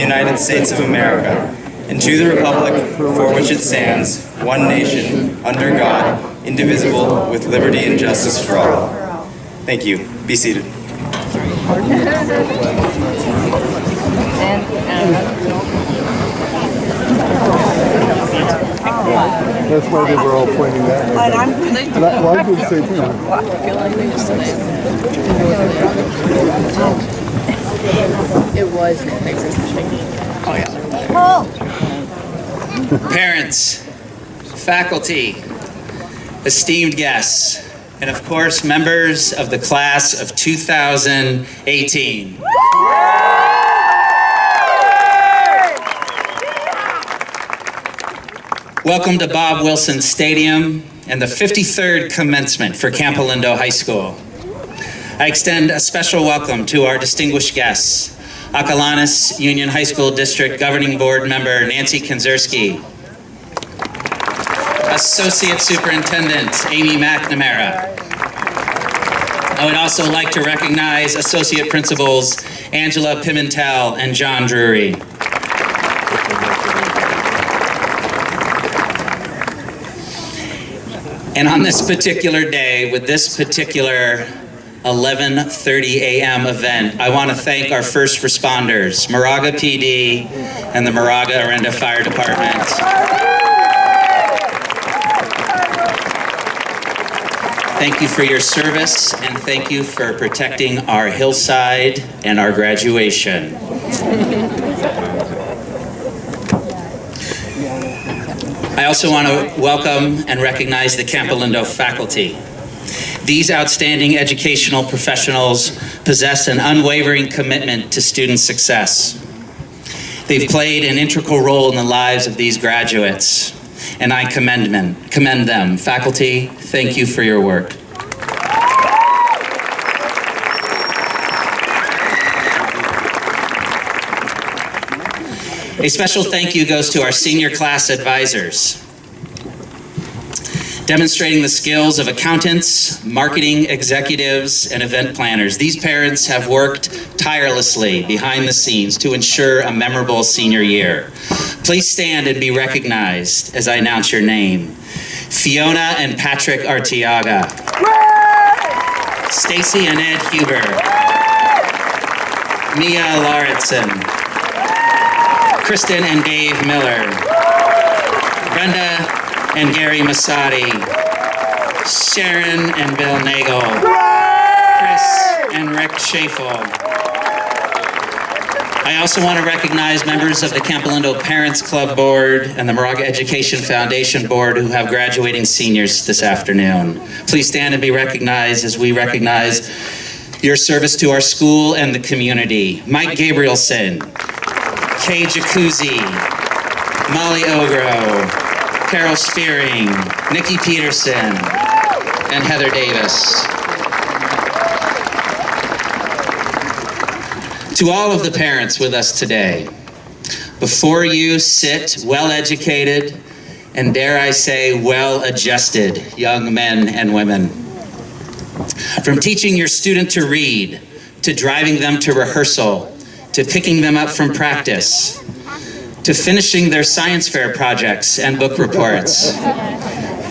United States of America, and to the republic for which it stands, one nation, under God, indivisible, with liberty and justice for all. Thank you. Be seated. That's why they were all pointing that way. Well, I do the same thing. I feel like they just It was Oh yeah. Parents, faculty, esteemed guests, and of course, members of the class of 2018. Welcome to Bob Wilson Stadium and the 53rd commencement for Campolindo High School. I extend a special welcome to our distinguished guests, Acalanes Union High School District Governing Board member Nancy Kinzerski, Associate Superintendent Amy McNamara. I would also like to recognize Associate Principals Angela Pimentel and John Drury. And on this particular day, with this particular 11:30 a.m. event, I want to thank our first responders, Moraga PD and the Moraga Arenda Fire Department. Thank you for your service, and thank you for protecting our hillside and our graduation. I also want to welcome and recognize the Campolindo faculty. These outstanding educational professionals possess an unwavering commitment to student success. They've played an integral role in the lives of these graduates, and I commend them. Faculty, thank you for your work. A special thank you goes to our senior class advisors, demonstrating the skills of accountants, marketing executives, and event planners. These parents have worked tirelessly behind the scenes to ensure a memorable senior year. Please stand and be recognized as I announce your name. Fiona and Patrick Artiaga. Stacy and Ed Huber. Mia Lauritsen. Kristen and Dave Miller. Brenda and Gary Masadi, Sharon and Bill Nagel, Chris and Rick Schafel. I also want to recognize members of the Campolindo Parents Club Board and the Moraga Education Foundation Board who have graduating seniors this afternoon. Please stand and be recognized as we recognize your service to our school and the community. Mike Gabrielson, Kay Jacuzzi, Molly Ogro, Carol Spearing, Nikki Peterson, and Heather Davis. To all of the parents with us today, before you sit well-educated and, dare I say, well-adjusted young men and women. From teaching your student to read, to driving them to rehearsal, to picking them up from practice, to finishing their science fair projects and book reports,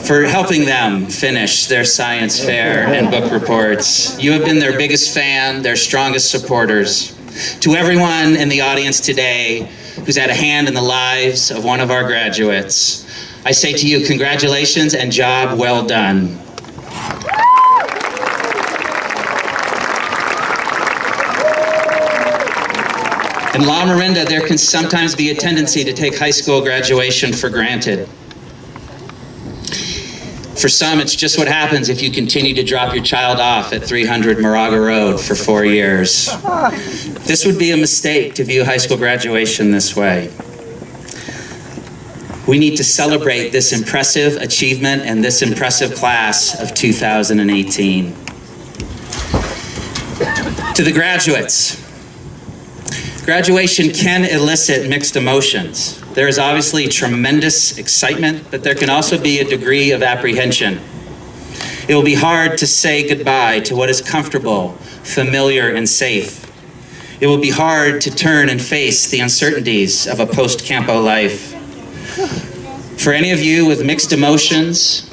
for helping them finish their science fair and book reports. You have been their biggest fan, their strongest supporters. To everyone in the audience today who's had a hand in the lives of one of our graduates, I say to you, congratulations and job well done. In La Miranda, there can sometimes be a tendency to take high school graduation for granted. For some, it's just what happens if you continue to drop your child off at 300 Moraga Road for 4 years. This would be a mistake to view high school graduation this way. We need to celebrate this impressive achievement and this impressive class of 2018. To the graduates, graduation can elicit mixed emotions. There is obviously tremendous excitement, but there can also be a degree of apprehension. It will be hard to say goodbye to what is comfortable, familiar, and safe. It will be hard to turn and face the uncertainties of a post-Campo life. For any of you with mixed emotions,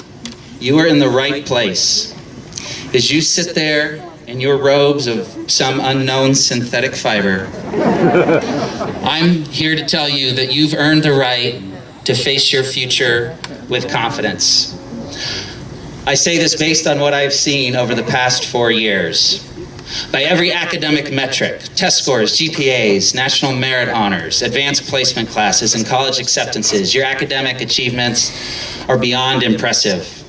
you are in the right place. As you sit there in your robes of some unknown synthetic fiber, I'm here to tell you that you've earned the right to face your future with confidence. I say this based on what I've seen over the past 4 years. By every academic metric, test scores, GPAs, national merit honors, advanced placement classes, and college acceptances, your academic achievements are beyond impressive.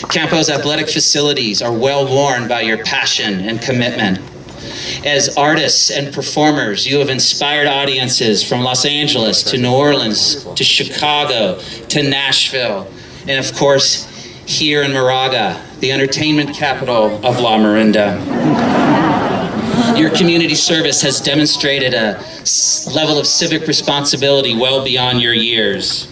Campo's athletic facilities are well worn by your passion and commitment. As artists and performers, you have inspired audiences from Los Angeles to New Orleans to Chicago to Nashville, and of course, here in Moraga, the entertainment capital of La Miranda. Your community service has demonstrated a level of civic responsibility well beyond your years.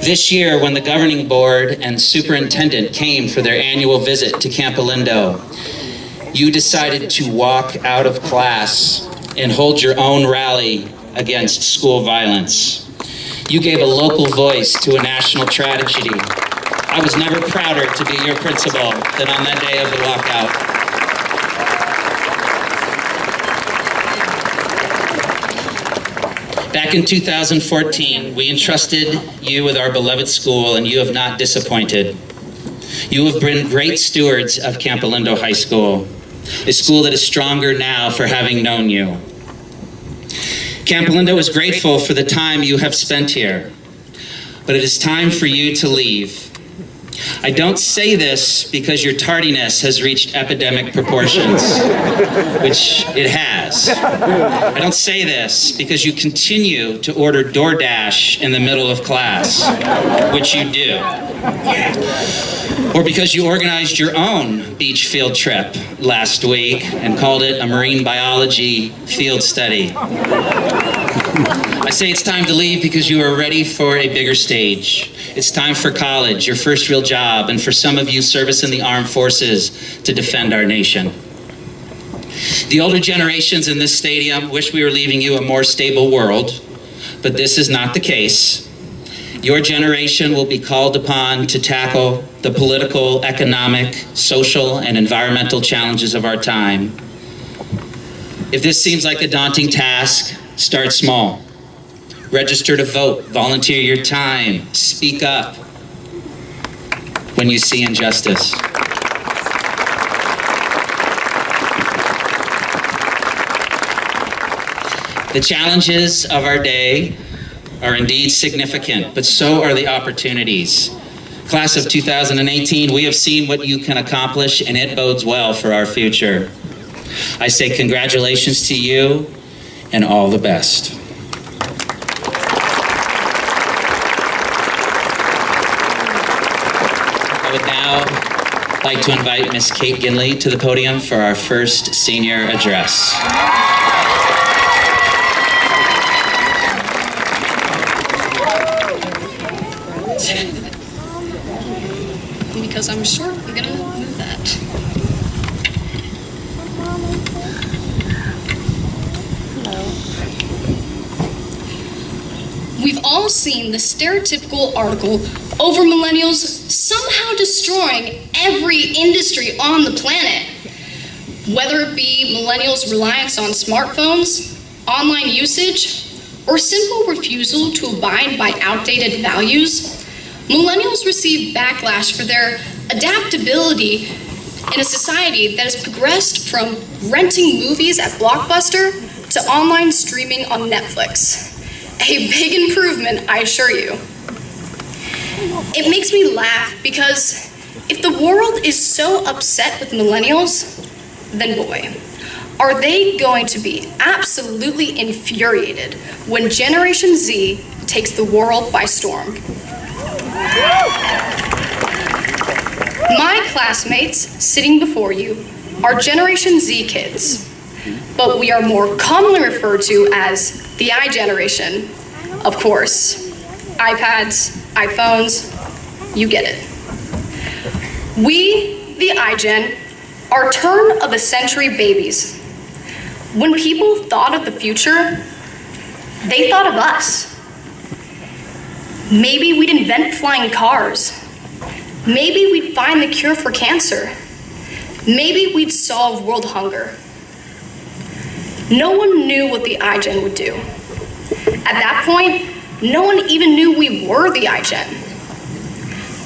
This year, when the governing board and superintendent came for their annual visit to Campolindo, you decided to walk out of class and hold your own rally against school violence. You gave a local voice to a national tragedy. I was never prouder to be your principal than on that day of the walkout. Back in 2014, we entrusted you with our beloved school, and you have not disappointed. You have been great stewards of Campolindo High School, a school that is stronger now for having known you. Campolindo is grateful for the time you have spent here, but it is time for you to leave. I don't say this because your tardiness has reached epidemic proportions, which it has. I don't say this because you continue to order DoorDash in the middle of class, which you do. Or because you organized your own beach field trip last week and called it a marine biology field study. I say it's time to leave because you are ready for a bigger stage. It's time for college, your first real job, and for some of you, service in the armed forces to defend our nation. The older generations in this stadium wish we were leaving you a more stable world, but this is not the case. Your generation will be called upon to tackle the political, economic, social, and environmental challenges of our time. If this seems like a daunting task, start small. Register to vote, volunteer your time, speak up when you see injustice. The challenges of our day are indeed significant, but so are the opportunities. Class of 2018, we have seen what you can accomplish, and it bodes well for our future. I say congratulations to you and all the best. I would now like to invite Miss Kate Ginley to the podium for our first senior address. Because I'm short, I'm gonna move that. We've all seen the stereotypical article over millennials somehow destroying every industry on the planet. Whether it be millennials' reliance on smartphones, online usage, or simple refusal to abide by outdated values, millennials receive backlash for their adaptability in a society that has progressed from renting movies at Blockbuster to online streaming on Netflix. A big improvement, I assure you. It makes me laugh because if the world is so upset with millennials, then boy, are they going to be absolutely infuriated when Generation Z takes the world by storm. My classmates sitting before you are Generation Z kids, but we are more commonly referred to as the I generation. Of course, iPads, iPhones, you get it. We, the iGen, are turn of the century babies. When people thought of the future, they thought of us. Maybe we'd invent flying cars. Maybe we'd find the cure for cancer. Maybe we'd solve world hunger. No one knew what the iGen would do. At that point, no one even knew we were the iGen.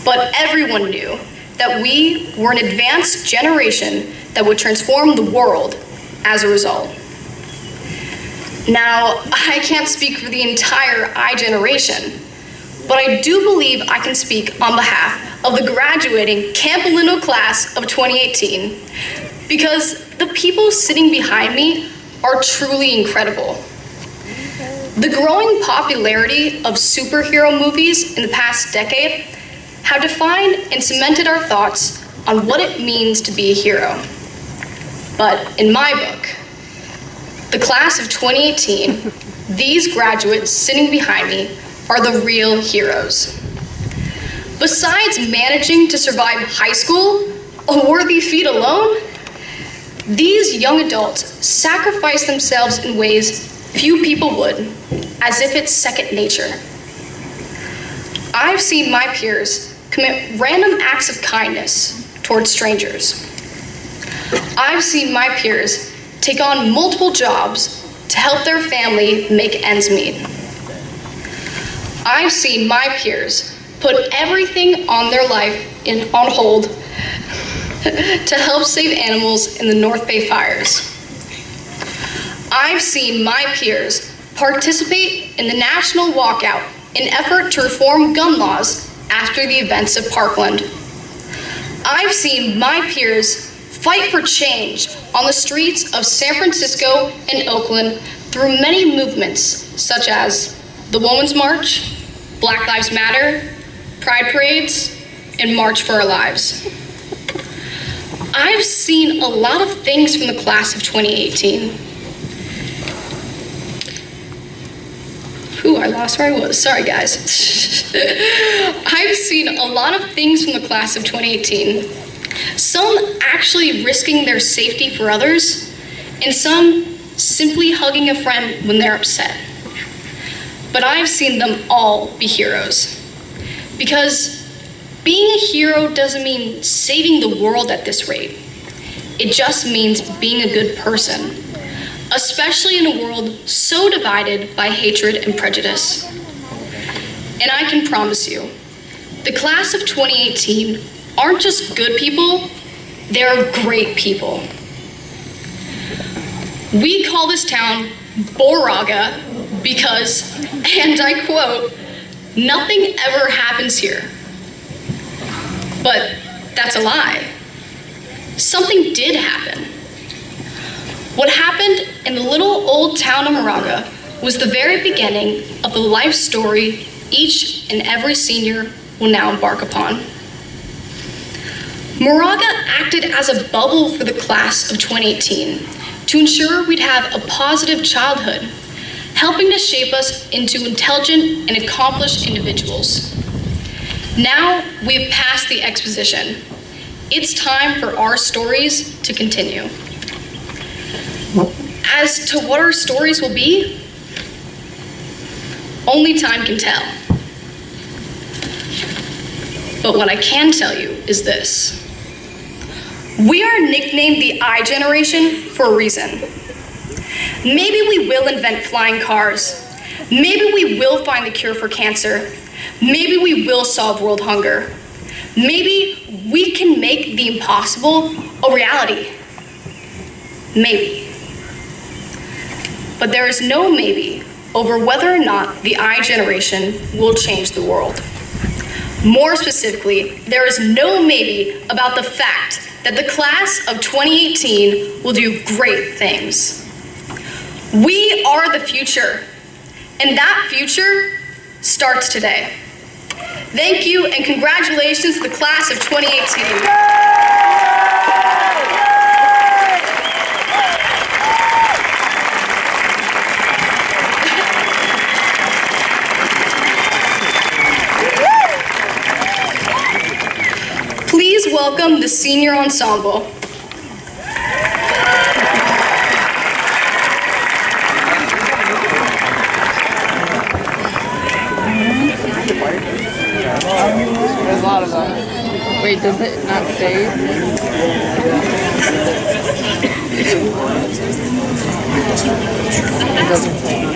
But everyone knew that we were an advanced generation that would transform the world as a result. Now, I can't speak for the entire iGeneration, but I do believe I can speak on behalf of the graduating Campolindo class of 2018, because the people sitting behind me are truly incredible. The growing popularity of superhero movies in the past decade have defined and cemented our thoughts on what it means to be a hero. But in my book, the class of 2018, these graduates sitting behind me are the real heroes. Besides managing to survive high school, a worthy feat alone, these young adults sacrifice themselves in ways few people would, as if it's second nature. I've seen my peers commit random acts of kindness towards strangers. I've seen my peers take on multiple jobs to help their family make ends meet. I've seen my peers put everything on their life on hold to help save animals in the North Bay fires. I've seen my peers participate in the national walkout in effort to reform gun laws after the events of Parkland. I've seen my peers fight for change on the streets of San Francisco and Oakland through many movements such as the Women's March, Black Lives Matter, Pride Parades, and March for Our Lives. I've seen a lot of things from the class of 2018. I lost where I was. Sorry, guys. I've seen a lot of things from the class of 2018. Some actually risking their safety for others, and some simply hugging a friend when they're upset. But I've seen them all be heroes. Because being a hero doesn't mean saving the world at this rate. It just means being a good person, especially in a world so divided by hatred and prejudice. And I can promise you, the class of 2018 aren't just good people, they're great people. We call this town Boraga because, and I quote, "Nothing ever happens here." But that's a lie. Something did happen. What happened in the little old town of Moraga was the very beginning of the life story each and every senior will now embark upon. Moraga acted as a bubble for the class of 2018 to ensure we'd have a positive childhood, helping to shape us into intelligent and accomplished individuals. Now we've passed the exposition. It's time for our stories to continue. As to what our stories will be, only time can tell. But what I can tell you is this. We are nicknamed the iGeneration for a reason. Maybe we will invent flying cars. Maybe we will find the cure for cancer. Maybe we will solve world hunger. Maybe we can make the impossible a reality. Maybe. But there is no maybe over whether or not the iGeneration will change the world. More specifically, there is no maybe about the fact that the class of 2018 will do great things. We are the future, and that future starts today. Thank you, and congratulations to the class of 2018. Please welcome the senior ensemble. thought about it. Wait, does it not save? It doesn't save.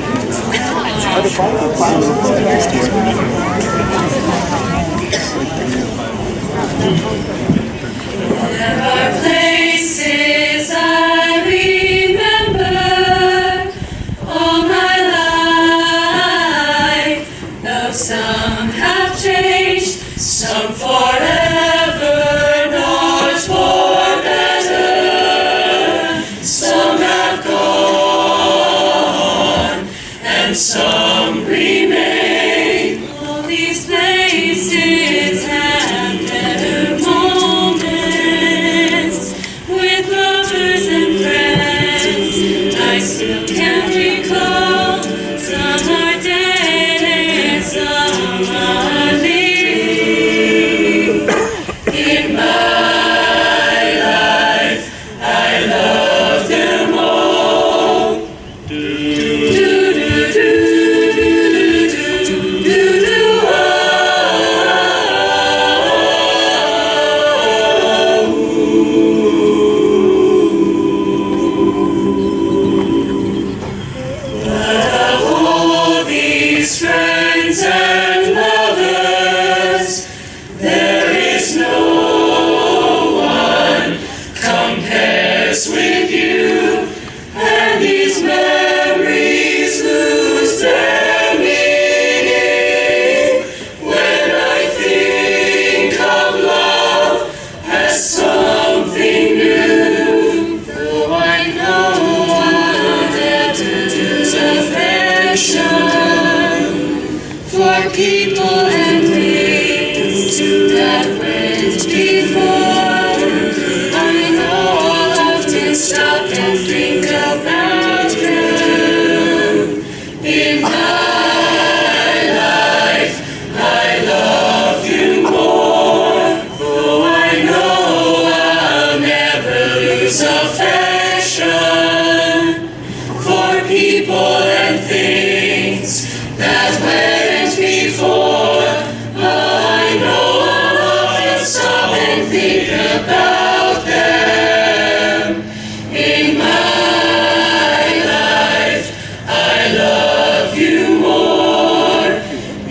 There are places I remember all my life, though some have changed, some forever, not for better. Some have gone, and some remain. All these places have better moments with lovers and friends. I still can't recall. Some are dead and some are living. In my life, I love them all. All these friends and lovers, there is no one compares with you, and these memories lose their meaning when I think of love as something new. Though I know I'll never lose affection for people and things that went before. I know I'll often stop and think about them. In my life, I love you more, though I know I'll never lose affection for people and things that went before. I know I'll often stop and think about them. In my life, I love you more.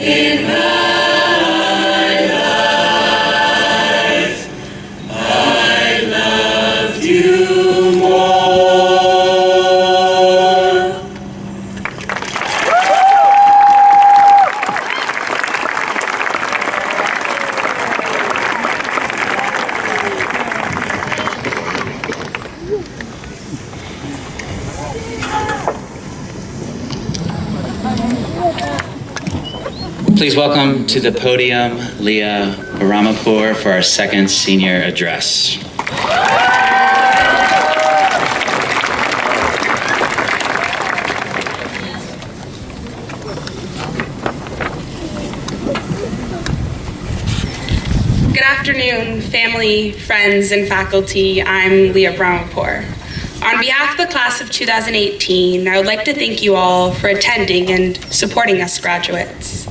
In my life, I love you more. Please welcome to the podium Leah Baramapour for our second senior address. Good afternoon, family, friends, and faculty. I'm Leah Baramapour. On behalf of the class of 2018, I would like to thank you all for attending and supporting us graduates.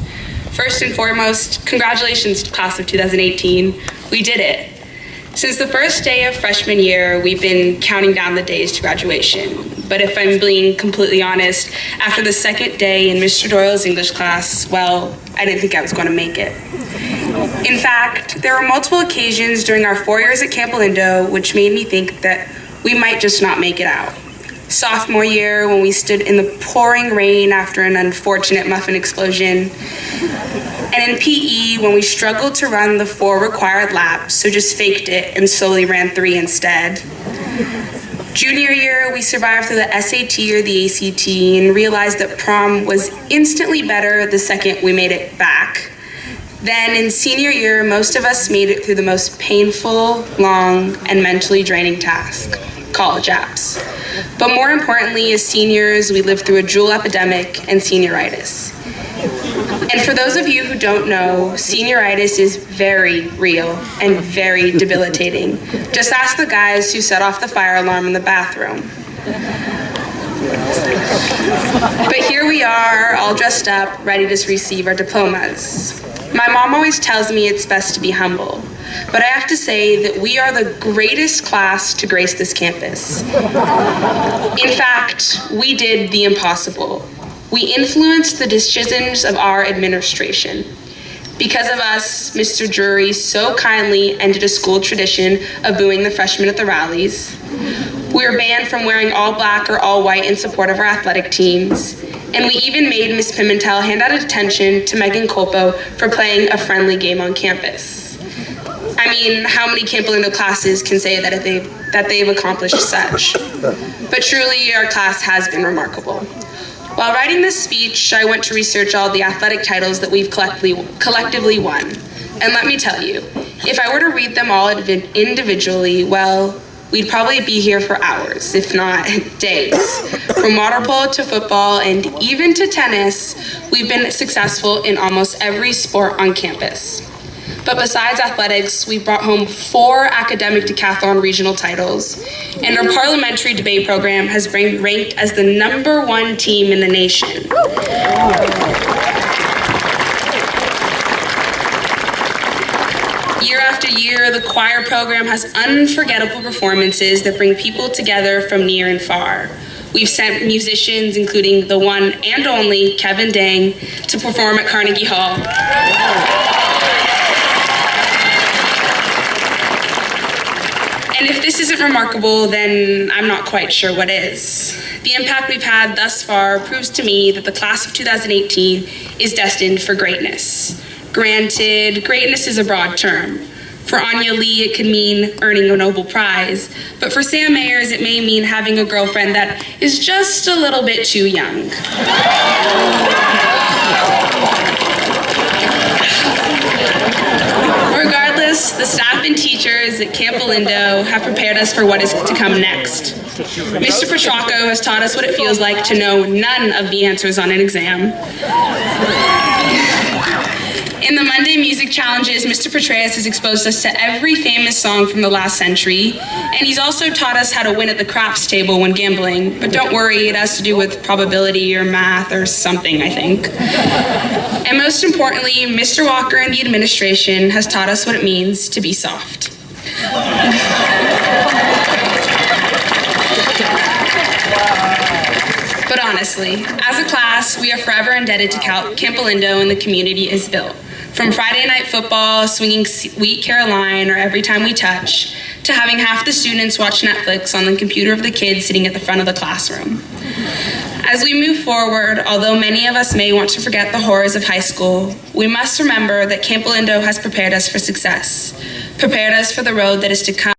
First and foremost, congratulations to class of 2018. We did it. Since the first day of freshman year, we've been counting down the days to graduation. But if I'm being completely honest, after the second day in Mr. Doyle's English class, well, I didn't think I was going to make it. In fact, there were multiple occasions during our 4 years at Campolindo which made me think that we might just not make it out. Sophomore year, when we stood in the pouring rain after an unfortunate muffin explosion. And in PE, when we struggled to run the 4 required laps, so just faked it and slowly ran 3 instead. Junior year, we survived through the SAT or the ACT and realized that prom was instantly better the second we made it back. Then in senior year, most of us made it through the most painful, long, and mentally draining task, college apps. But more importantly, as seniors, we lived through a drool epidemic and senioritis. And for those of you who don't know, senioritis is very real and very debilitating. Just ask the guys who set off the fire alarm in the bathroom. But here we are, all dressed up, ready to receive our diplomas. My mom always tells me it's best to be humble, but I have to say that we are the greatest class to grace this campus. In fact, we did the impossible. We influenced the decisions of our administration. Because of us, Mr. Drury so kindly ended a school tradition of booing the freshmen at the rallies. We were banned from wearing all black or all white in support of our athletic teams. And we even made Miss Pimentel hand out a detention to Megan Colpo for playing a friendly game on campus. I mean, how many Campolindo classes can say that they've accomplished such? But truly, our class has been remarkable. While writing this speech, I went to research all the athletic titles that we've collectively won. And let me tell you, if I were to read them all individually, well, we'd probably be here for hours, if not days. From water polo to football and even to tennis, we've been successful in almost every sport on campus. But besides athletics, we brought home 4 academic decathlon regional titles, and our parliamentary debate program has been ranked as the #1 team in the nation. Year after year, the choir program has unforgettable performances that bring people together from near and far. We've sent musicians, including the one and only Kevin Dang, to perform at Carnegie Hall. And if this isn't remarkable, then I'm not quite sure what is. The impact we've had thus far proves to me that the class of 2018 is destined for greatness. Granted, greatness is a broad term. For Anya Lee, it could mean earning a Nobel Prize, but for Sam Mayers, it may mean having a girlfriend that is just a little bit too young. Regardless, the staff and teachers at Campolindo have prepared us for what is to come next. Mr. Petrocco has taught us what it feels like to know none of the answers on an exam. In the Monday Music Challenges, Mr. Petraeus has exposed us to every famous song from the last century, and he's also taught us how to win at the craps table when gambling. But don't worry, it has to do with probability or math or something, I think. And most importantly, Mr. Walker and the administration has taught us what it means to be soft. But honestly, as a class, we are forever indebted to Campolindo and the community is built. From Friday night football, swinging Sweet Caroline, or Every Time We Touch, to having half the students watch Netflix on the computer of the kids sitting at the front of the classroom. As we move forward, although many of us may want to forget the horrors of high school, we must remember that Campolindo has prepared us for success, prepared us for the road that is to come,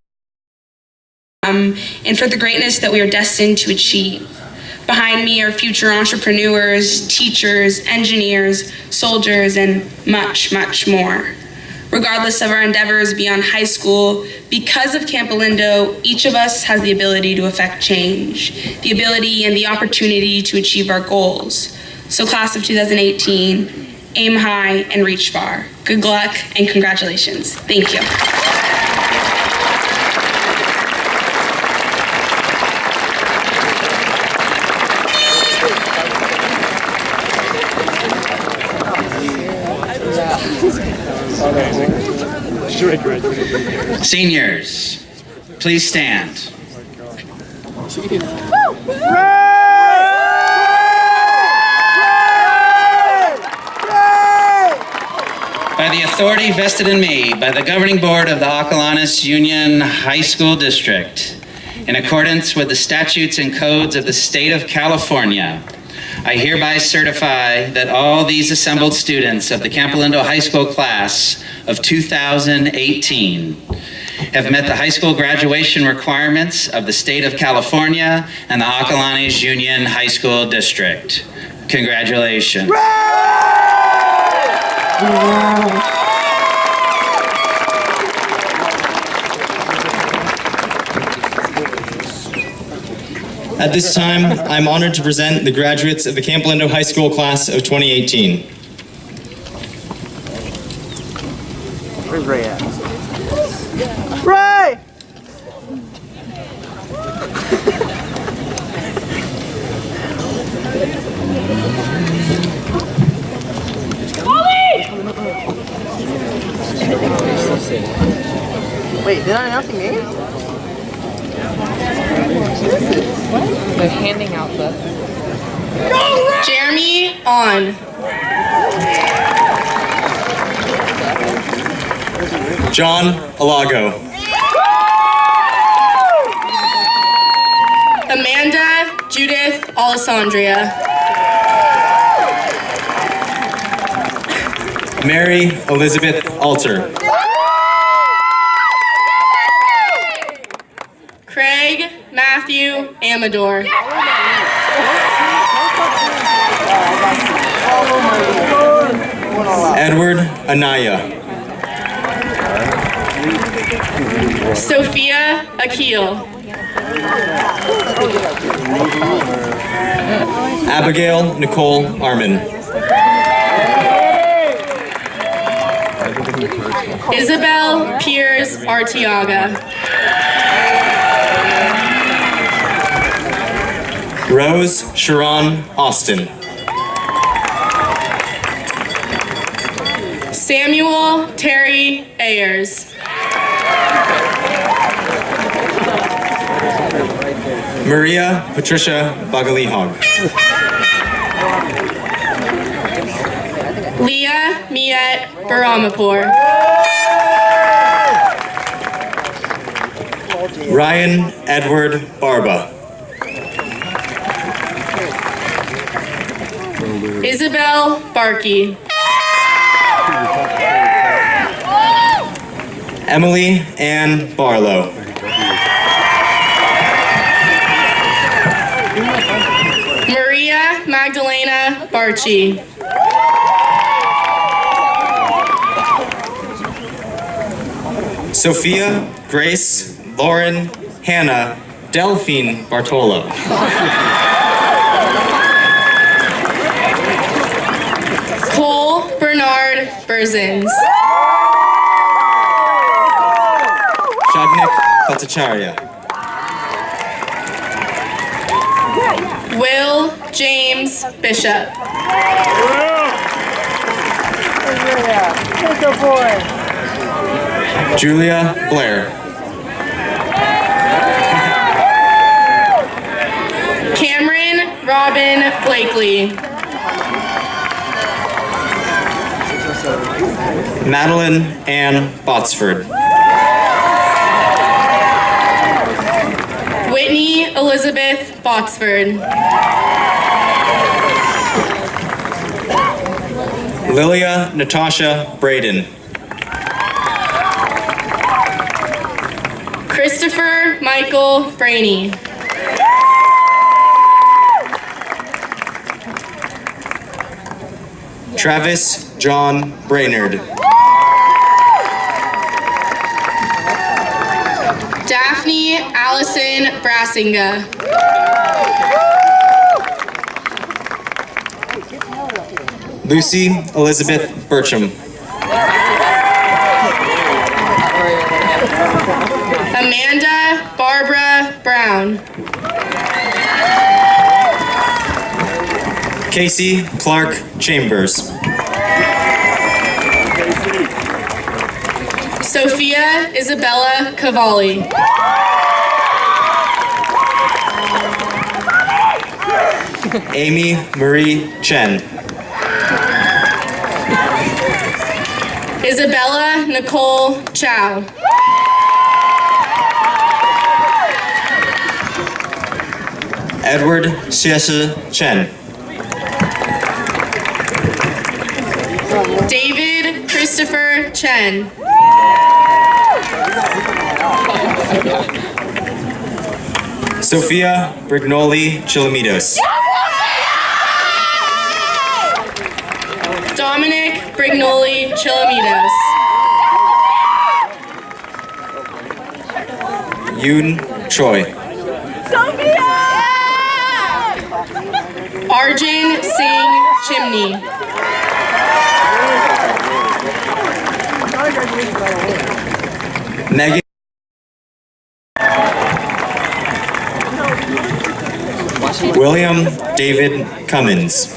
and for the greatness that we are destined to achieve. Behind me are future entrepreneurs, teachers, engineers, soldiers, and much, much more. Regardless of our endeavors beyond high school, because of Campolindo, each of us has the ability to affect change, the ability and the opportunity to achieve our goals. So class of 2018, aim high and reach far. Good luck and congratulations. Thank you. Seniors, please stand. By the authority vested in me by the governing board of the Acalanes Union High School District, in accordance with the statutes and codes of the state of California, I hereby certify that all these assembled students of the Campolindo High School class of 2018 have met the high school graduation requirements of the state of California and the Acalanes Union High School District. Congratulations. At this time, I'm honored to present the graduates of the Campolindo High School class of 2018. Where's Ray at? Ray! Ollie! Wait, they're not announcing names? They're handing out the. Jeremy On. John Alago. Amanda Judith Alessandria. Mary Elizabeth Alter. Craig Matthew Amador. Edward Anaya. Sophia Akil. Abigail Nicole Armin. Isabel Piers Artiaga. Rose Sharon Austin. Samuel Terry Ayers. Maria Patricia Bagalihog. Leah Miet Baramapur. Ryan Edward Barba. Isabel Barkey. Emily Ann Barlow. Maria Magdalena Barchi. Sophia Grace Lauren Hannah Delphine Bartolo. Cole Bernard Berzins. Shadnik Bhattacharya. Will James Bishop. Good boy. Julia Blair. Cameron Robin Blakely. Madeline Ann Botsford. Whitney Elizabeth Botsford. Lilia Natasha Braden. Christopher Michael Brainy. Travis John Brainerd. Daphne Allison Brassinga. Lucy Elizabeth Burcham. Amanda Barbara Brown. Casey Clark Chambers. Sophia Isabella Cavalli. Amy Marie Chen. Isabella Nicole Chow. Edward Xieshe Chen. David Christopher Chen. Sophia Brignoli Chilamidos. Dominic Brignoli Chilamidos. Yoon Choi. Arjun Singh Chimney. Megan. William David Cummins.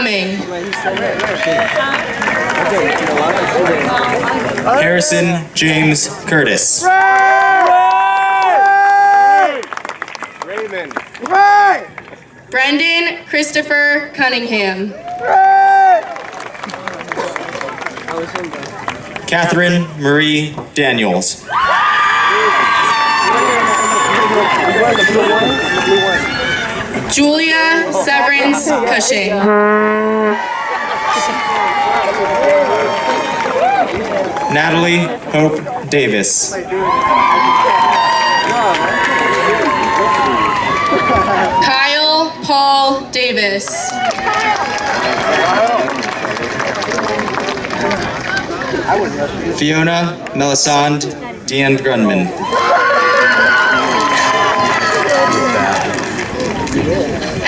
coming. Harrison James Curtis. Raymond. Brendan Christopher Cunningham. Catherine Marie Daniels. Julia Severance Cushing. Natalie Hope Davis. Kyle Paul Davis. Fiona Melisande Dean Grunman.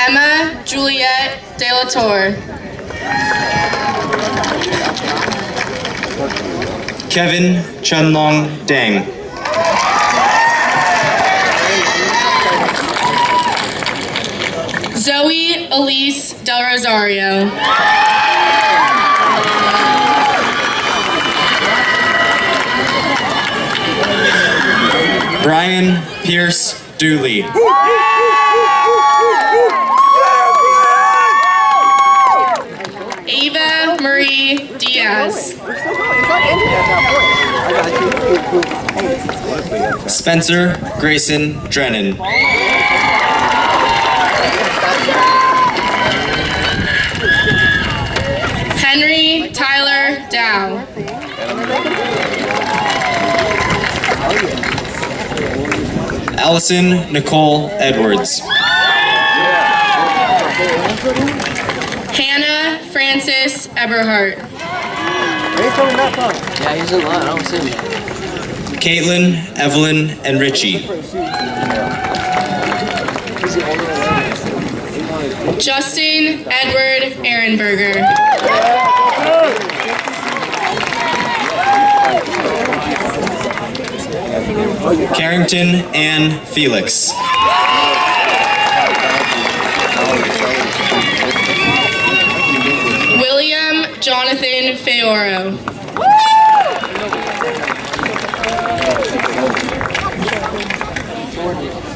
Emma Juliette De La Torre. Kevin Chunlong Dang. Zoe Elise Del Rosario. Brian Pierce Dooley. Ava Marie Diaz. Spencer Grayson Drennan. Henry Tyler Dow. Allison Nicole Edwards. Hannah Frances Eberhardt. Yeah, he's in line. I don't see him. Caitlin, Evelyn, and Richie. Justin Edward Ehrenberger. Carrington Ann Felix. William Jonathan Feoro.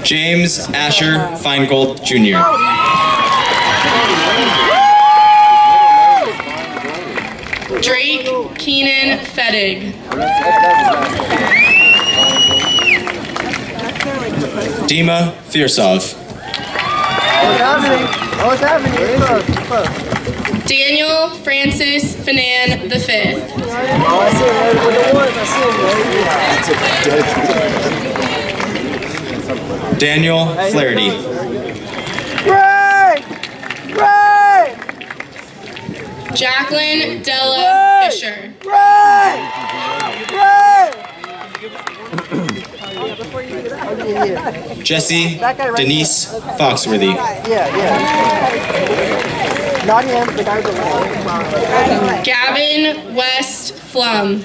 James Asher Feingold Jr. Drake Keenan Fettig. Dima Firsov. What's happening? Daniel Francis Fanan V. Daniel Flaherty. Jacqueline Della Fisher. Jesse Denise Foxworthy. Not him, the guy with Gavin West Flum.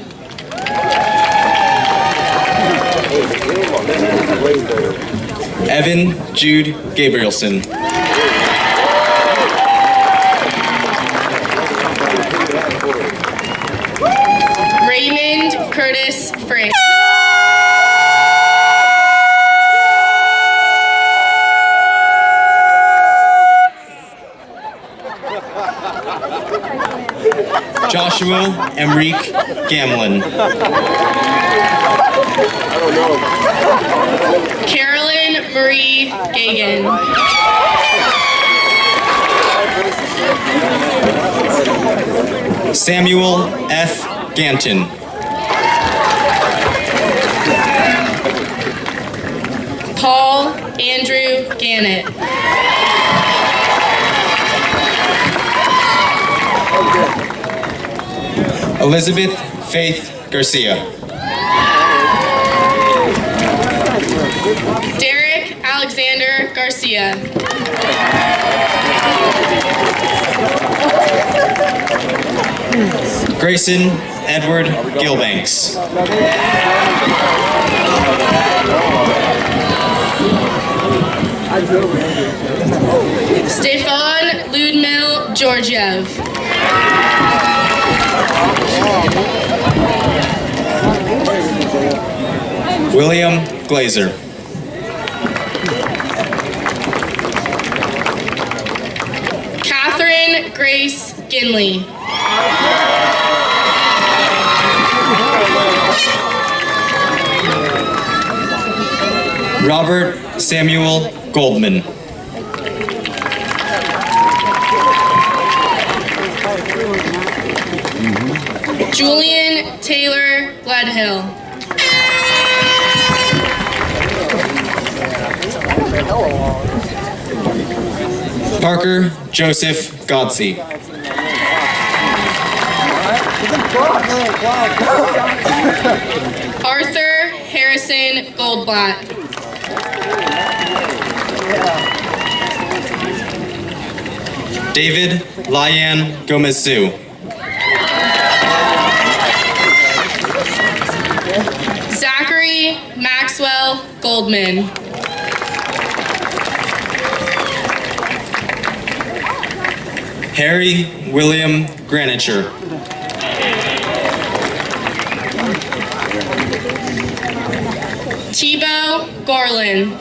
Evan Jude Gabrielson. Raymond Curtis Frank. Joshua Emrique Gamlin. Carolyn Marie Gagan. Samuel F. Ganton. Paul Andrew Gannett. Elizabeth Faith Garcia. Derek Alexander Garcia. Grayson Edward Gilbanks. Stefan Ludmil Georgiev. William Glazer. Catherine Grace Ginley. Robert Samuel Goldman. Julian Taylor Gledhill. Parker Joseph Godsey. Arthur Harrison Goldblatt. David Lyan Gomez-Sue. Zachary Maxwell Goldman. Harry William Granicher. Tebow Garland.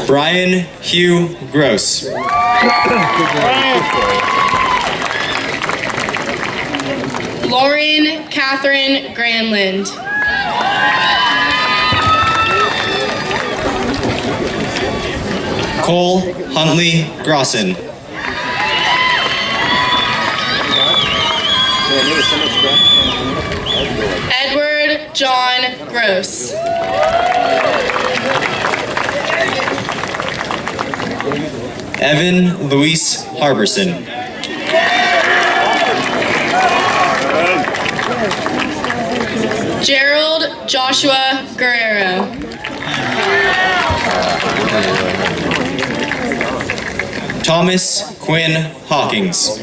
Brian Hugh Gross. Lauren Catherine Granland. Cole Huntley Grosson. Edward John Gross. Evan Luis Harbison. Gerald Joshua Guerrero. Thomas Quinn Hawkins.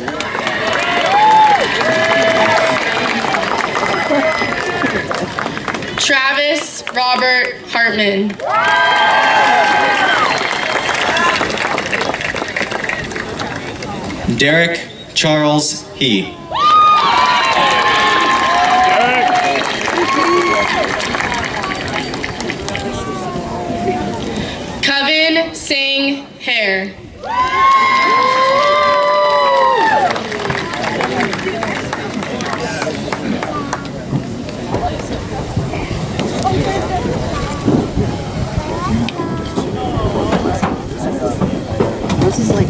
Travis Robert Hartman. Derek Charles He. Coven Singh Hare. This is like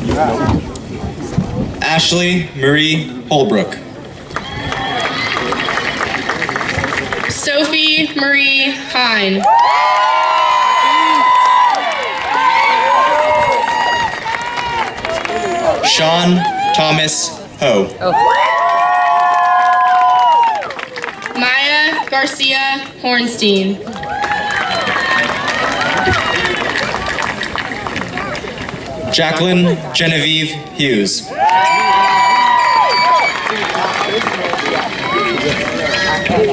Ashley Marie Holbrook. Sophie Marie Hine. Sean Thomas Ho. Maya Garcia Hornstein. Jacqueline Genevieve Hughes.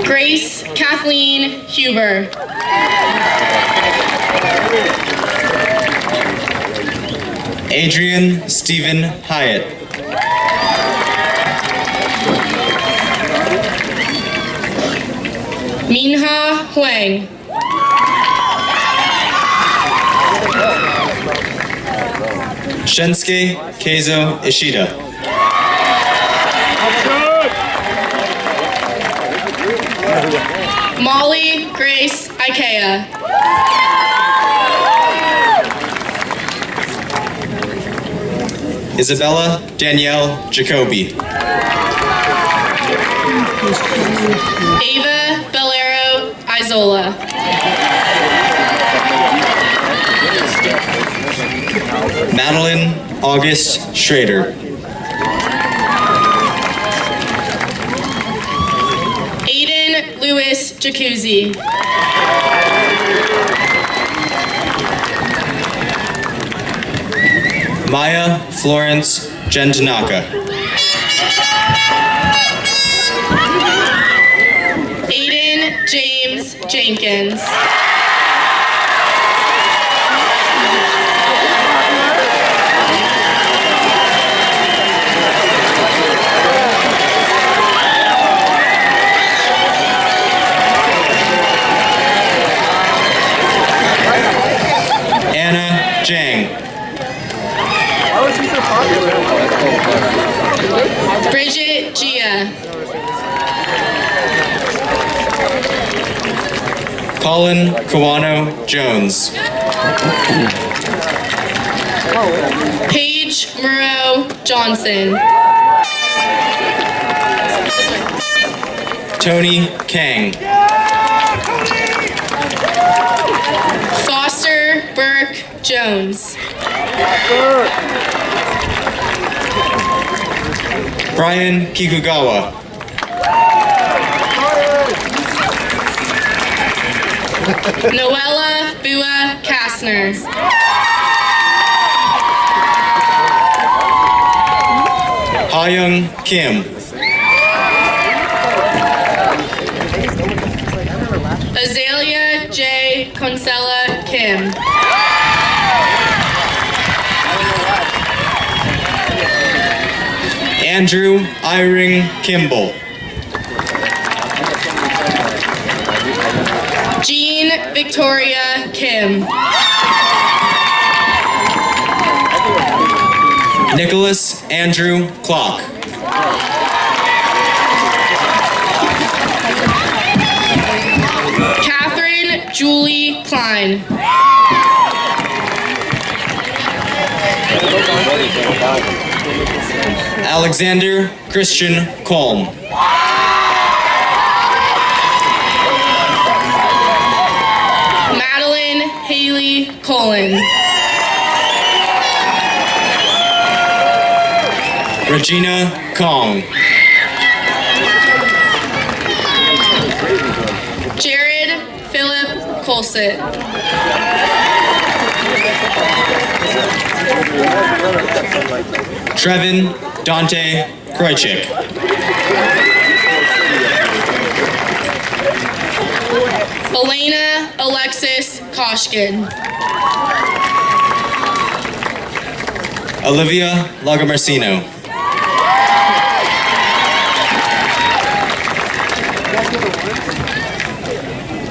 Grace Kathleen Huber. Adrian Stephen Hyatt. Minha Huang. Shensuke Keizo Ishida. Molly Grace Ikea. Isabella Danielle Jacoby. Ava Bellero Isola. Madeline August Schrader. Aiden Lewis Jacuzzi. Maya Florence Gentanaka. Aiden James Jenkins. Ikea. Colin Kawano Jones. Paige Moreau Johnson. Tony Kang. Foster Burke Jones. Brian Kikugawa. Noella Bua Kastner. Ha-young Kim. Azalea J. Consella Kim. Andrew Iring Kimball. Jean Victoria Kim. Nicholas Andrew Clock. Catherine Julie Klein. Alexander Christian Colm. Madeline Haley Colin. Regina Kong. Jared Philip Colsett. Trevin Dante Krojcik. Elena Alexis Koshkin. Olivia Lagomarsino.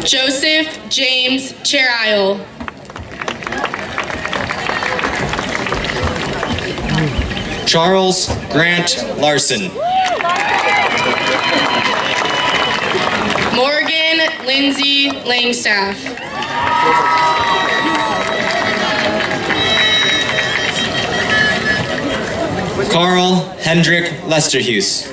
Joseph James Cherisle. Charles Grant Larson. Morgan Lindsay Langstaff. Carl Hendrik Lesterhus.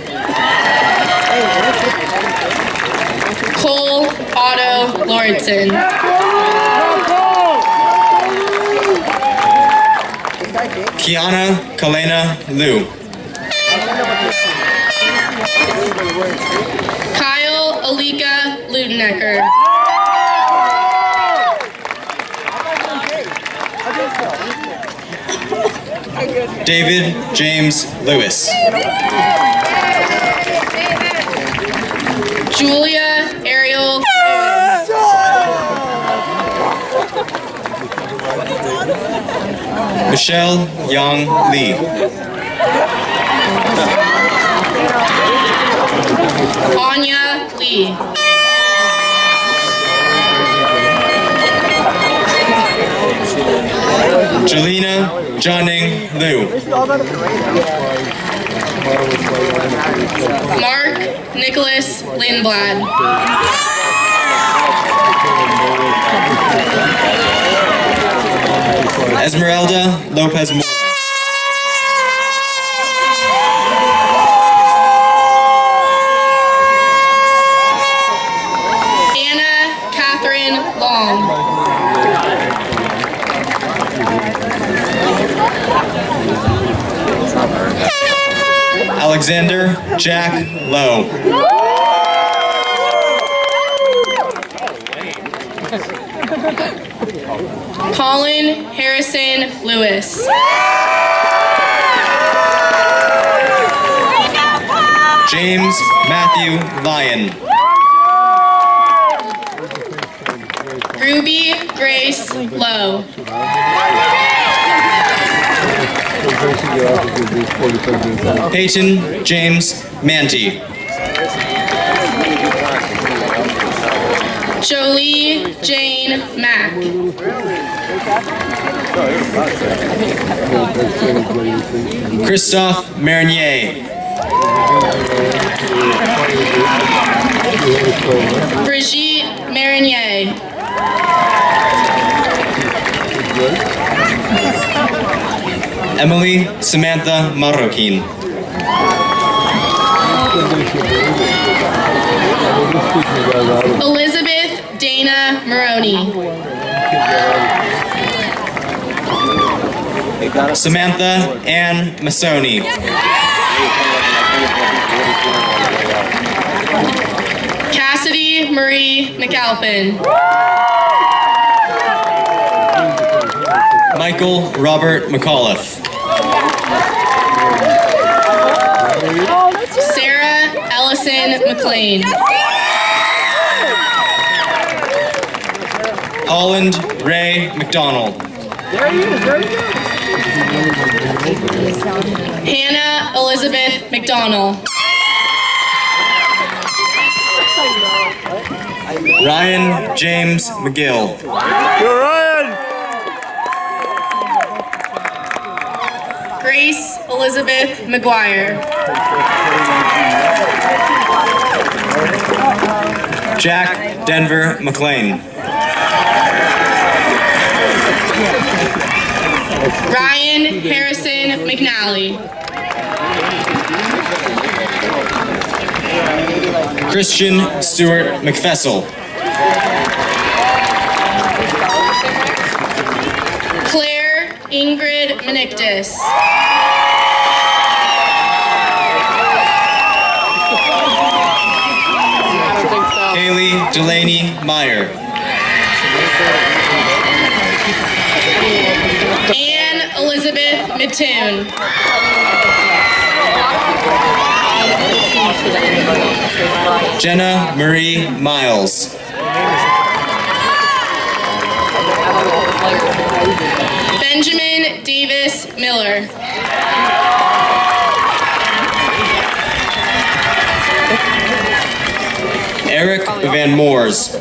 Cole Otto Lawrenson. Kiana Kalena Liu. Kyle Alika Ludenecker. David James Lewis. Julia Ariel. Michelle Young Lee. Anya Lee. Jelena Johning Liu. Mark Nicholas Lindblad. Esmeralda Lopez Moore. Anna Catherine Long. Alexander Jack Lowe. Colin Harrison Lewis. James Matthew Lyon. Ruby Grace Lowe. Peyton James Manty. Jolie Jane Mack. Christophe Marinier. Brigitte Marinier. Emily Samantha Marroquin. Elizabeth Dana Maroney. Samantha Ann Massoni. Cassidy Marie McAlpin. Michael Robert McAuliffe. Sarah Ellison McLean. Holland Ray McDonald. Hannah Elizabeth McDonald. Ryan James McGill. You're Ryan! Grace Elizabeth McGuire. Jack Denver McLean. Ryan Harrison McNally. Christian Stewart McFessel. Claire Ingrid Menictus. Kaylee Delaney Meyer. Anne Elizabeth Mattoon. Jenna Marie Miles. Benjamin Davis Miller. Eric Van Moors.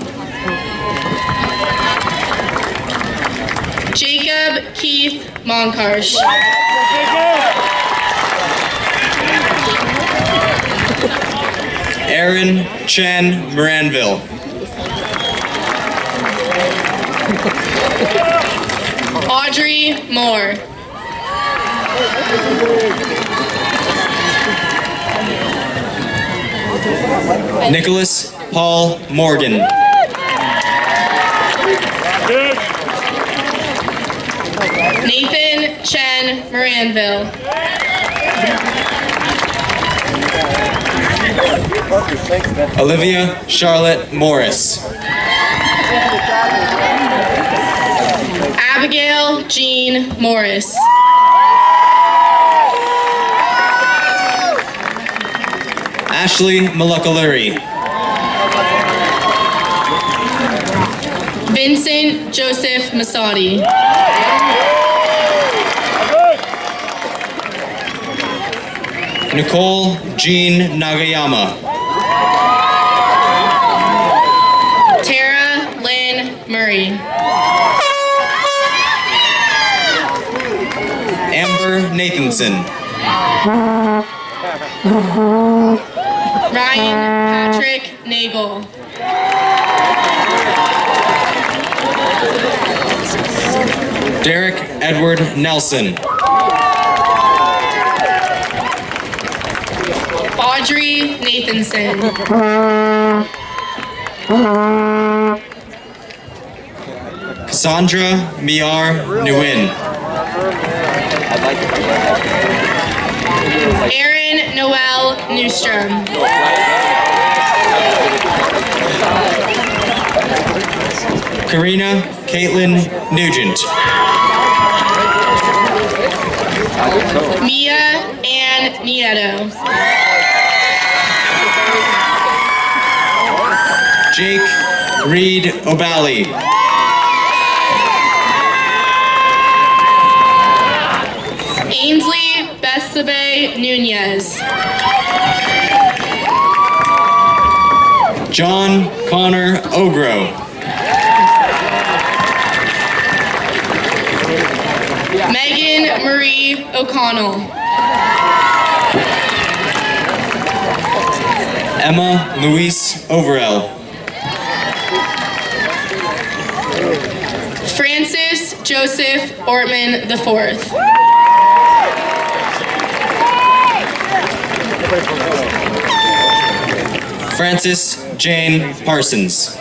Jacob Keith Monkarsh. Aaron Chen Moranville. Audrey Moore. Nicholas Paul Morgan. Nathan Chen Moranville. Olivia Charlotte Morris. Abigail Jean Morris. Ashley Malukaluri. Vincent Joseph Masadi. Nicole Jean Nagayama. Tara Lynn Murray. Amber Nathanson. Ryan Patrick Nagel. Derek Edward Nelson. Audrey Nathanson. Cassandra Miar Nguyen. Aaron Noel Newstrom. Karina Caitlin Nugent. Mia Ann Nieto. Jake Reed O'Bally. Ainsley Betsabe Nunez. John Connor Ogro. Megan Marie O'Connell. Emma Louise Overell. Francis Joseph Ortman IV. Frances Jane Parsons.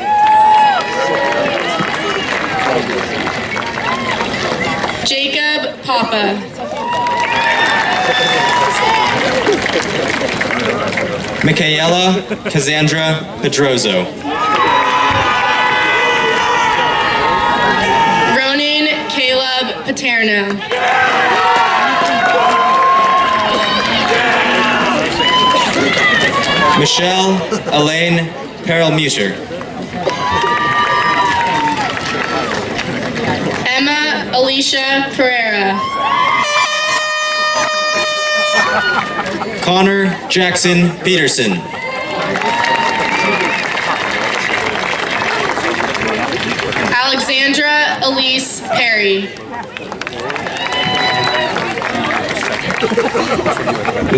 Jacob Papa. Michaela Cassandra Pedroso. Ronan Caleb Paterno. Michelle Elaine Perelmuter. Emma Alicia Pereira. Connor Jackson Peterson. Alexandra Elise Perry.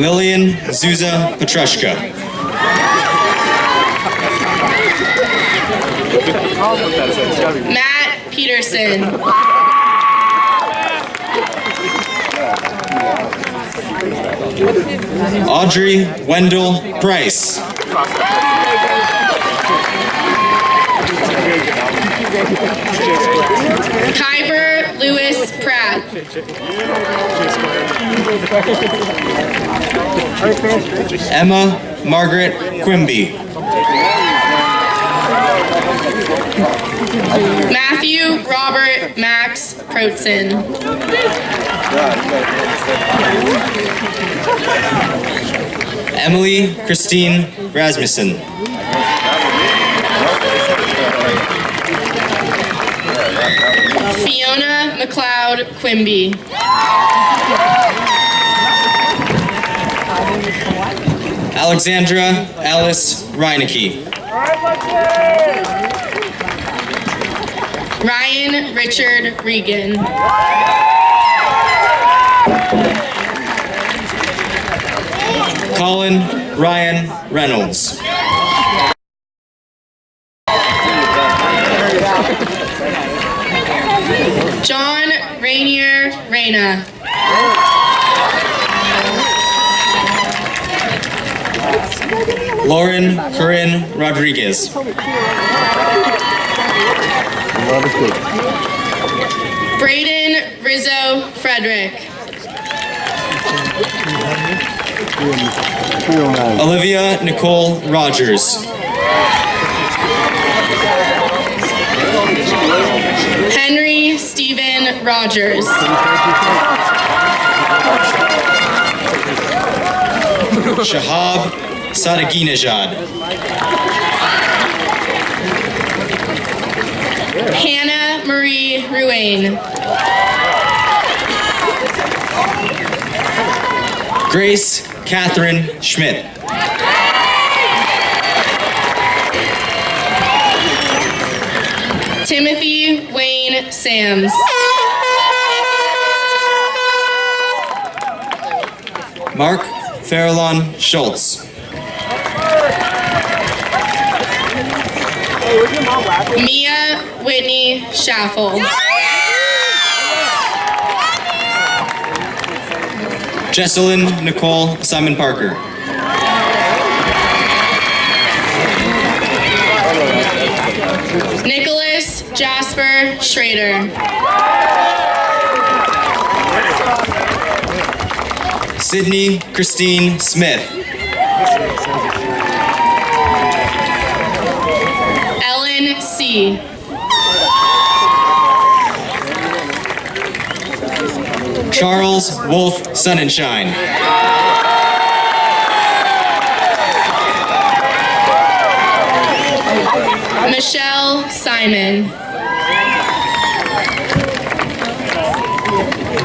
Lillian Zuza Petrushka. Matt Peterson. Audrey Wendell Price. Kyber Lewis Pratt. Emma Margaret Quimby. Matthew Robert Max Protzen. Emily Christine Rasmussen. Fiona McLeod Quimby. Alexandra Alice Reinecke. Ryan Richard Regan. Colin Ryan Reynolds. John Rainier Reyna. Lauren Corinne Rodriguez. Braden Rizzo Frederick. Olivia Nicole Rogers. Henry Stephen Rogers. Shahab Sadaginejad. Hannah Marie Ruane. Grace Catherine Schmidt. Timothy Wayne Sams. Mark Farallon Schultz. Mia Whitney Schaffel. Jesselyn Nicole Simon Parker. Nicholas Jasper Schrader. Sydney Christine Smith. Ellen C. Charles Wolf Sonnenschein. Michelle Simon.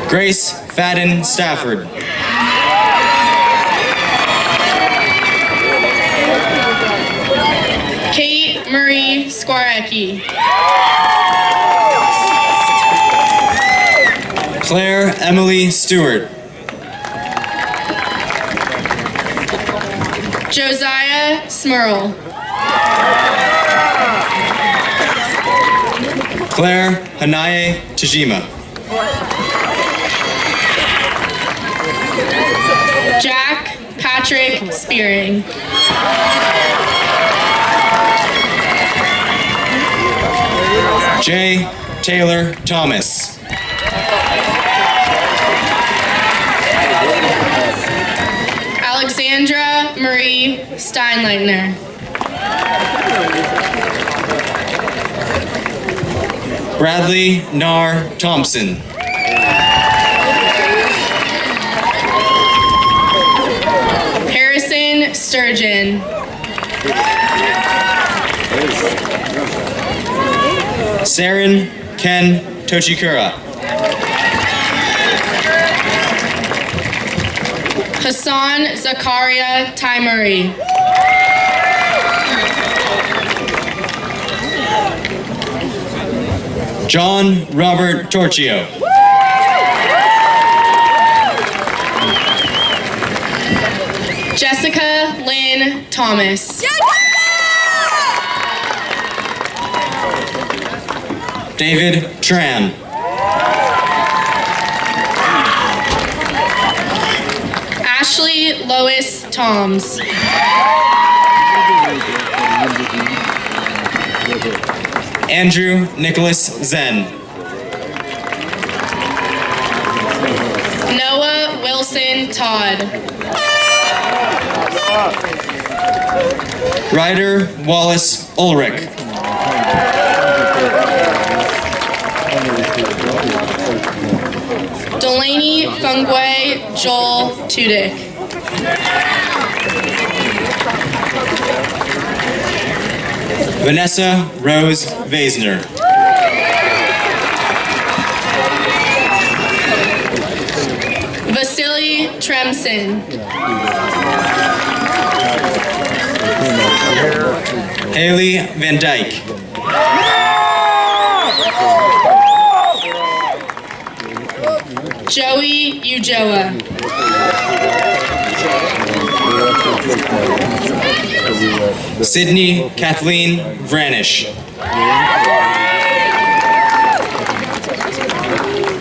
Grace Fadden Stafford. Kate Marie Skwarecki. Claire Emily Stewart. Josiah Smurl. Claire Hanae Tajima. Jack Patrick Spearing. Jay Taylor Thomas. Alexandra Marie Steinleitner. Bradley Nar Thompson. Harrison Sturgeon. Saren Ken Tochikura. Hassan Zakaria Taimuri. John Robert Torchio. Jessica Lynn Thomas. David Tran. Ashley Lois Toms. Andrew Nicholas Zen. Noah Wilson Todd. Ryder Wallace Ulrich. Delaney Fungwe Joel Tudyk. Vanessa Rose Vasner. Vasily Tremson. Haley Van Dyke. Joey Ujoa. Sydney Kathleen Vranish.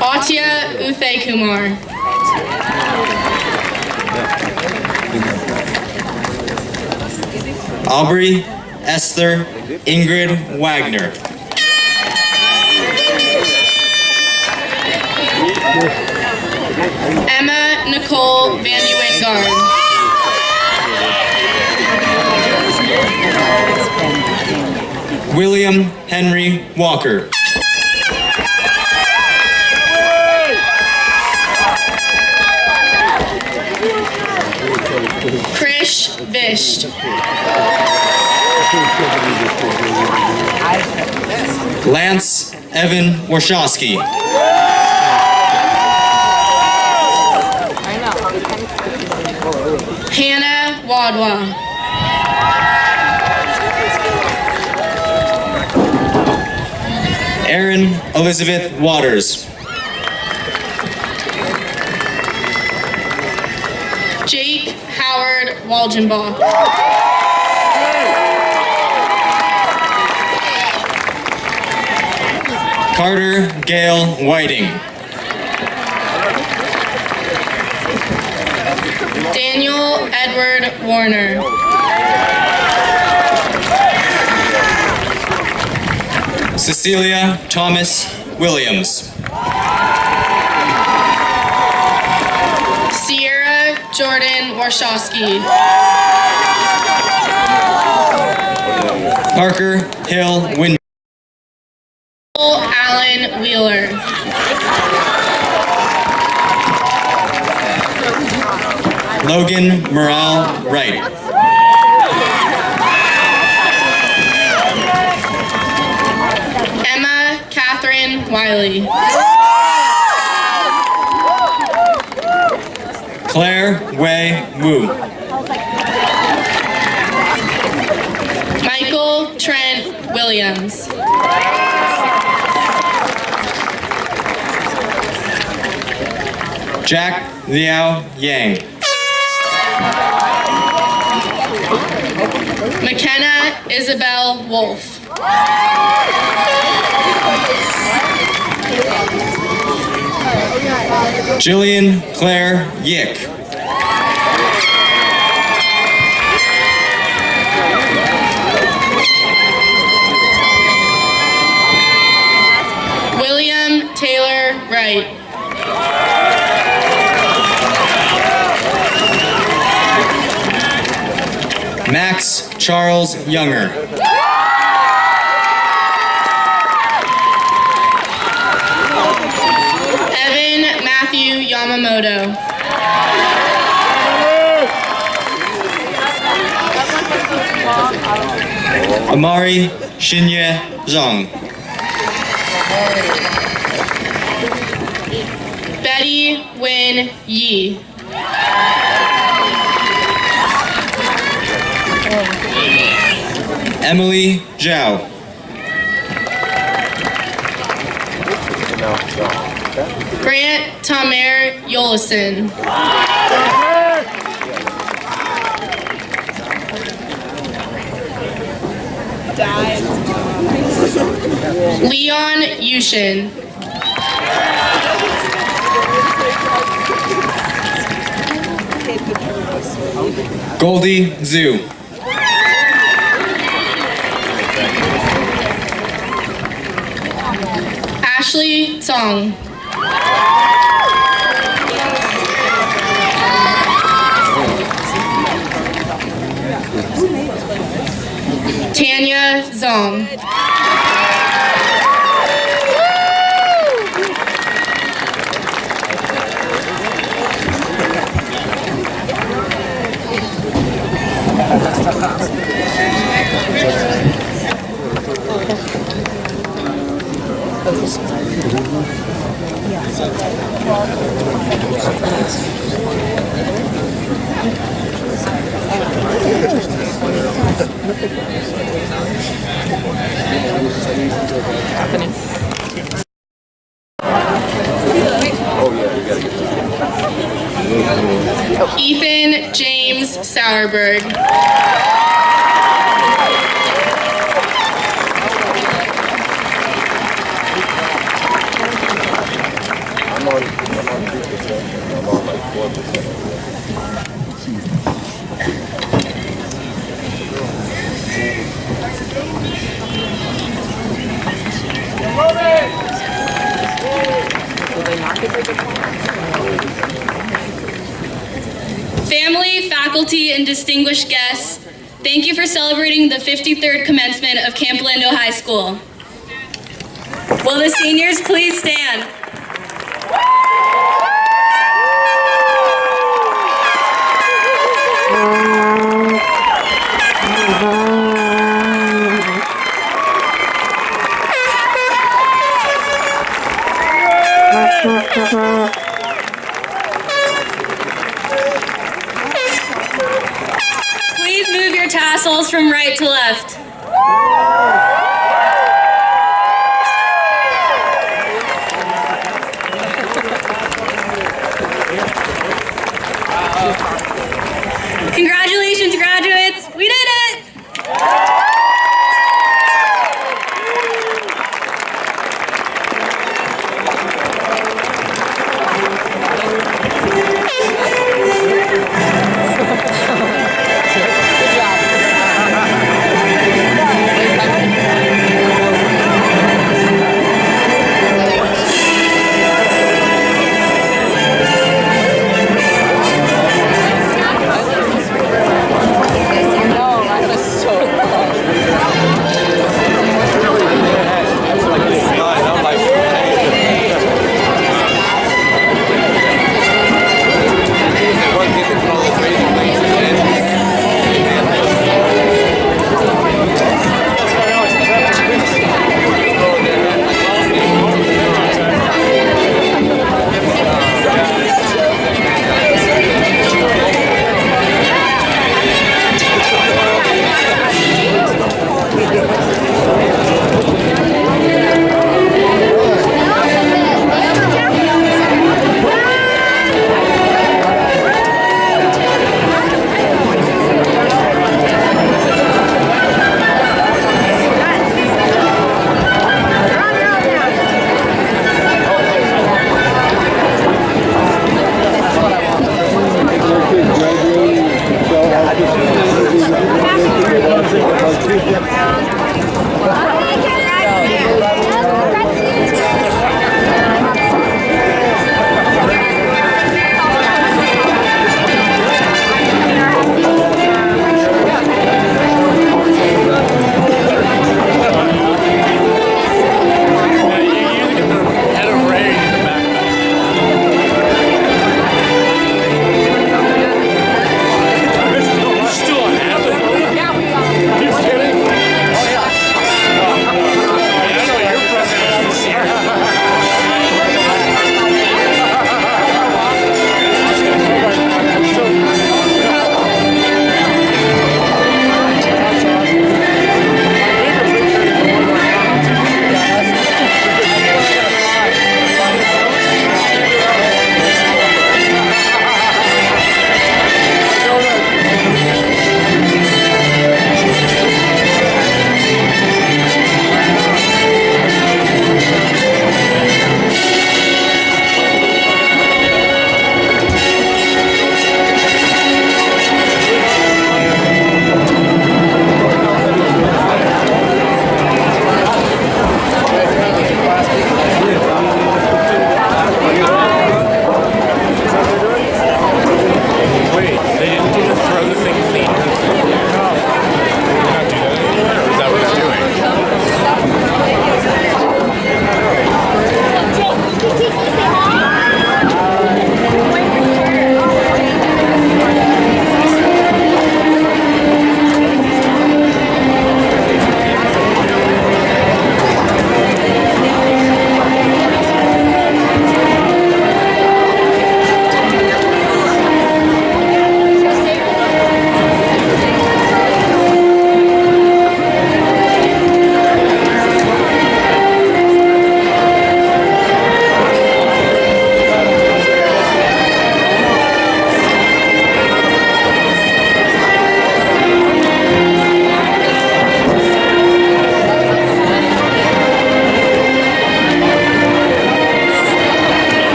Atya Uthai Kumar. Aubrey Esther Ingrid Wagner. Emma Nicole Van de Wingard. William Henry Walker. Krish Visht. Lance Evan Warshawski. Hannah Wadwa. Erin Elizabeth Waters. Jake Howard Walgenbach. Carter Gale Whiting. Daniel Edward Warner. Cecilia Thomas Williams. Sierra Jordan Warshawski. Parker Hill Win. Alan Wheeler. Logan Morale Wright. Emma Catherine Wiley. Claire Wei Wu. Michael Trent Williams. Jack Liao Yang. McKenna Isabel Wolf. Jillian Claire Yick. William Taylor Wright. Max Charles Younger. Evan Matthew Yamamoto. Amari Shinye Zhang. Betty Wynn Yi. Emily Zhao. Grant Tamer Yolison. Leon Yushin. Goldie Zhu. Ashley Song. Tanya Zong. Ethan James Sauerberg. Family, faculty, and distinguished guests, thank you for celebrating the 53rd commencement of Campolindo High School. Will the seniors please stand? Please move your tassels from right to left. Congratulations, graduates! We did it!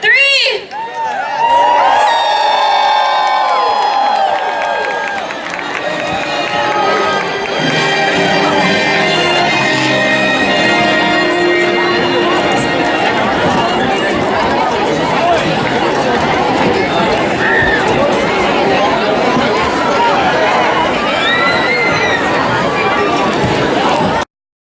There's